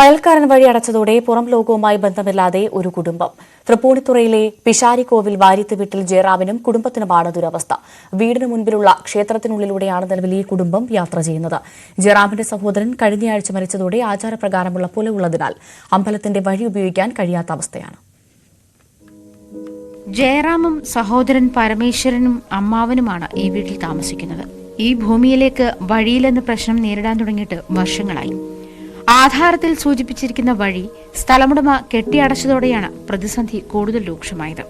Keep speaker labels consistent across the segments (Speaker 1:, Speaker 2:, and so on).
Speaker 1: അയൽക്കാരൻ വഴി അടച്ചതോടെ പുറം ലോകവുമായി ബന്ധമില്ലാതെ ഒരു കുടുംബം. തൃപ്പൂണിത്തുറയിലെ പിഷാരിക്കോവിൽ വാര്യത്ത് വീട്ടിൽ ജയറാമിനും കുടുംബത്തിനുമാണ് ദുരവസ്ഥ. വീടിന് മുൻപിലുള്ള ക്ഷേത്രത്തിനുള്ളിലൂടെയാണ് നിലവിൽ ഈ കുടുംബം യാത്ര ചെയ്യുന്നത്. ജയറാമിന്റെ സഹോദരൻ കഴിഞ്ഞയാഴ്ച മരിച്ചതോടെ ആചാരപ്രകാരമുള്ള പുലവുള്ളതിനാൽ അമ്പലത്തിന്റെ വഴി ഉപയോഗിക്കാൻ കഴിയാത്ത അവസ്ഥയാണ്.
Speaker 2: ജയറാമും സഹോദരൻ പരമേശ്വരനും അമ്മാവനുമാണ് ഈ വീട്ടിൽ താമസിക്കുന്നത്. ഈ ഭൂമിയിലേക്ക് വഴിയിലെന്ന പ്രശ്നം നേരിടാൻ തുടങ്ങിയിട്ട് വർഷങ്ങളായി. ആധാരത്തിൽ സൂചിപ്പിച്ചിരിക്കുന്ന വഴി സ്ഥലമുടമ കെട്ടിയടച്ചതോടെയാണ് പ്രതിസന്ധി കൂടുതൽ രൂക്ഷമായത്.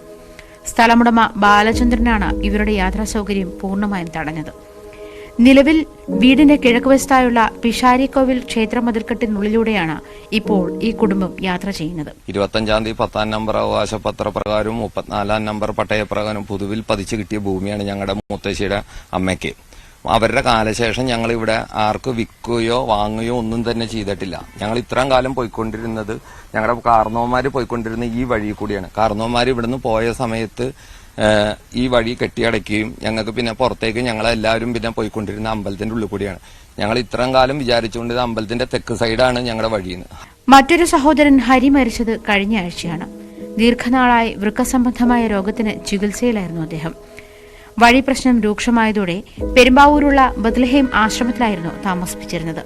Speaker 2: സ്ഥലമുടമ ബാലചന്ദ്രനാണ് ഇവരുടെ യാത്രാസൗകര്യം പൂർണ്ണമായും തടഞ്ഞത്. നിലവിൽ വീടിന്റെ കിഴക്കുവശത്തായുള്ള പിഷാരിക്കോവിൽ ക്ഷേത്ര മതിൽക്കെട്ടിനുള്ളിലൂടെയാണ് ഇപ്പോൾ ഈ കുടുംബം യാത്ര ചെയ്യുന്നത്.
Speaker 3: 25-ാം തീയതി 10-ാം നമ്പർ അവകാശപത്ര പ്രകാരവും 34-ാം നമ്പർ പട്ടയപ്രകാരം പൊതുവിൽ പതിച്ചു കിട്ടിയ ഭൂമിയാണ് ഞങ്ങളുടെ മുത്തശ്ശിയുടെ അമ്മയ്ക്ക്. അവരുടെ കാലശേഷം ഞങ്ങൾ ഇവിടെ ആർക്ക് വിൽക്കുകയോ വാങ്ങുകയോ ഒന്നും തന്നെ ചെയ്തിട്ടില്ല. ഞങ്ങൾ ഇത്രയും കാലം പോയിക്കൊണ്ടിരുന്നത് ഞങ്ങളുടെ കാർന്നോമാര് പോയിക്കൊണ്ടിരുന്ന ഈ വഴി കൂടിയാണ്. കാർന്നോമാര് ഇവിടുന്ന് പോയ സമയത്ത് ഈ വഴി കെട്ടിയടയ്ക്കുകയും ഞങ്ങൾക്ക് പിന്നെ പുറത്തേക്ക് ഞങ്ങളെല്ലാവരും പിന്നെ പോയിക്കൊണ്ടിരുന്ന അമ്പലത്തിന്റെ ഉള്ളിൽ കൂടിയാണ്. ഞങ്ങൾ ഇത്രയും കാലം വിചാരിച്ചുകൊണ്ടിരുന്ന അമ്പലത്തിന്റെ തെക്ക് സൈഡാണ് ഞങ്ങളുടെ വഴിയെന്ന്.
Speaker 2: മറ്റൊരു സഹോദരൻ ഹരി മരിച്ചത് കഴിഞ്ഞ ആഴ്ചയാണ്. ദീർഘനാളായി വൃക്കസംബന്ധമായ രോഗത്തിന് ചികിത്സയിലായിരുന്നു അദ്ദേഹം. വഴി പ്രശ്നം രൂക്ഷമായതോടെ പെരുമ്പാവൂരുള്ള ബത്ലഹേം ആശ്രമത്തിലായിരുന്നു താമസിപ്പിച്ചിരുന്നത്.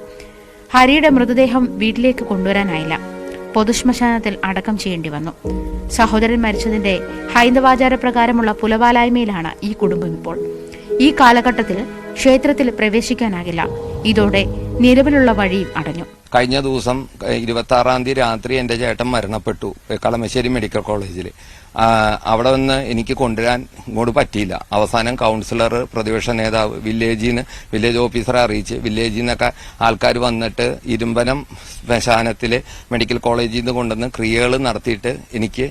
Speaker 2: ഹരിയുടെ മൃതദേഹം വീട്ടിലേക്ക് കൊണ്ടുവരാനായില്ല. പൊതുശ്മശാനത്തിൽ അടക്കം ചെയ്യേണ്ടി വന്നു. സഹോദരൻ മരിച്ചതിന്റെ ഹൈന്ദവാചാര പ്രകാരമുള്ള പുലവാലായ്മയിലാണ് ഈ കുടുംബം ഇപ്പോൾ. ഈ കാലഘട്ടത്തിൽ ക്ഷേത്രത്തിൽ പ്രവേശിക്കാനാകില്ല. ഇതോടെ നിലവിലുള്ള വഴിയും അടഞ്ഞു.
Speaker 3: കഴിഞ്ഞ ദിവസം 26-ാം തീയതി രാത്രി എന്റെ ചേട്ടൻ മരണപ്പെട്ടു കളമശ്ശേരി മെഡിക്കൽ കോളേജിൽ. അവിടെ നിന്ന് എനിക്ക് കൊണ്ടുവരാൻ ഇങ്ങോട്ട് പറ്റിയില്ല. അവസാനം കൗൺസിലർ, പ്രതിപക്ഷ നേതാവ്, വില്ലേജ് ഓഫീസറെ അറിയിച്ച് വില്ലേജിൽ നിന്നൊക്കെ ആൾക്കാർ വന്നിട്ട് ഇരുമ്പനം ശ്മശാനത്തില് മെഡിക്കൽ കോളേജിൽ നിന്ന് കൊണ്ടുവന്ന് ക്രിയകൾ നടത്തിയിട്ട് എനിക്ക്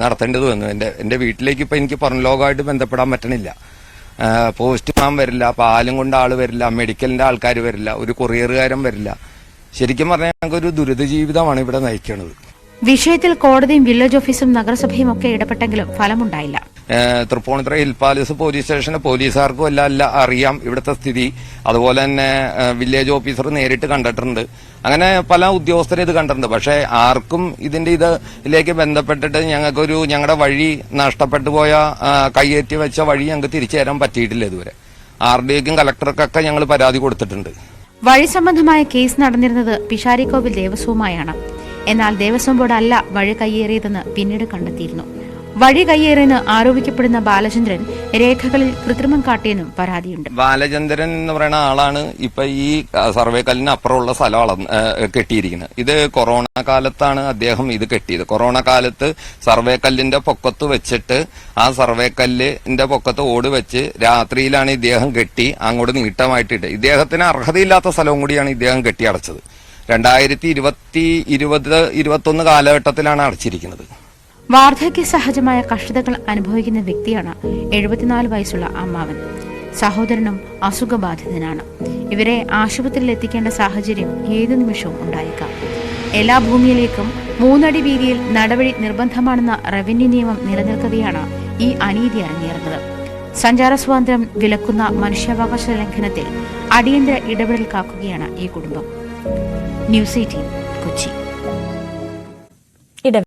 Speaker 3: നടത്തേണ്ടത് വന്നു. എന്റെ വീട്ടിലേക്ക് ഇപ്പൊ എനിക്ക് പുറം ലോകമായിട്ട് ബന്ധപ്പെടാൻ പറ്റണില്ല. പോസ്റ്റ്മാൻ വരില്ല, പാലും കൊണ്ട് ആള് വരില്ല, മെഡിക്കലിന്റെ ആൾക്കാർ വരില്ല, ഒരു കൊറിയറുകാരൻ വരില്ല. ശരിക്കും പറഞ്ഞാൽ ഞങ്ങൾക്കൊരു ദുരിത ജീവിതമാണ് ഇവിടെ നയിക്കുന്നത്.
Speaker 2: വിഷയത്തിൽ കോടതിയും വില്ലേജ് ഓഫീസും നഗരസഭയും ഒക്കെ ഇടപെട്ടെങ്കിലും ഫലമുണ്ടായില്ല.
Speaker 3: തൃപ്പൂണിത്തുറ ഹിൽ പാലസ് പോലീസ് സ്റ്റേഷന് പോലീസുകാർക്കും എല്ലാം അറിയാം ഇവിടുത്തെ സ്ഥിതി. അതുപോലെ തന്നെ വില്ലേജ് ഓഫീസർ നേരിട്ട് കണ്ടിട്ടുണ്ട്. അങ്ങനെ പല ഉദ്യോഗസ്ഥരും ഇത് കണ്ടിട്ടുണ്ട്. പക്ഷെ ആർക്കും ഇതിലേക്ക് ബന്ധപ്പെട്ടിട്ട് ഞങ്ങളുടെ വഴി നഷ്ടപ്പെട്ടു പോയ കയ്യേറ്റി വെച്ച വഴി ഞങ്ങൾക്ക് തിരിച്ചു തരാൻ പറ്റിയിട്ടില്ല ഇതുവരെ. RDOയ്ക്കും കളക്ടർക്കൊക്കെ ഞങ്ങൾ പരാതി കൊടുത്തിട്ടുണ്ട്.
Speaker 2: വഴി സംബന്ധമായ കേസ് നടന്നിരുന്നത് പിഷാരിക്കോവിൽ ദേവസ്വവുമായാണ്. എന്നാൽ ദേവസ്വം ബോർഡ് അല്ല വഴി കയ്യേറിയതെന്ന് പിന്നീട് കണ്ടെത്തിയിരുന്നു. വഴി കയ്യേറിയെന്ന് ആരോപിക്കപ്പെടുന്ന ബാലചന്ദ്രൻ രേഖകളിൽ കൃത്രിമം കാട്ടിയെന്നും പരാതിയുണ്ട്.
Speaker 3: ബാലചന്ദ്രൻ എന്ന് പറയുന്ന ആളാണ് ഇപ്പൊ ഈ സർവേക്കല്ലിന് അപ്പുറമുള്ള സ്ഥലം കെട്ടിയിരിക്കുന്നത്. ഇത് കൊറോണ കാലത്താണ് അദ്ദേഹം ഇത് കെട്ടിയത്. കൊറോണ കാലത്ത് സർവേക്കല്ലിന്റെ പൊക്കത്ത് വെച്ചിട്ട് ആ സർവേക്കല്ലിന്റെ പൊക്കത്ത് ഓട് വെച്ച് രാത്രിയിലാണ് ഇദ്ദേഹം കെട്ടി അങ്ങോട്ട് നീട്ടമായിട്ടിട്ട്. ഇദ്ദേഹത്തിന് അർഹതയില്ലാത്ത സ്ഥലവും കൂടിയാണ് ഇദ്ദേഹം കെട്ടിയടച്ചത്. 2020-21 കാലഘട്ടത്തിലാണ് അടച്ചിരിക്കുന്നത്.
Speaker 2: വാർദ്ധക്യ സഹജമായ കഷ്ടതകൾ അനുഭവിക്കുന്ന വ്യക്തിയാണ് 74 വയസ്സുള്ള അമ്മാവൻ. സഹോദരനും അസുഖബാധിതനാണ്. ഇവരെ ആശുപത്രിയിൽ എത്തിക്കേണ്ട സാഹചര്യം ഏതു നിമിഷവും ഉണ്ടായേക്കാം. എല്ലാ ഭൂമിയിലേക്കും 3 അടി വീതിയിൽ നടപടി നിർബന്ധമാണെന്ന റവന്യൂ നിയമം നിലനിൽക്കവെയാണ് ഈ അനീതി അരങ്ങേറുന്നത്. സഞ്ചാര സ്വാതന്ത്ര്യം വിലക്കുന്ന മനുഷ്യാവകാശ ലംഘനത്തിൽ അടിയന്തര ഇടപെടൽ കാക്കുകയാണ് ഈ കുടുംബം. ന്യൂസ് 18 കൊച്ചി.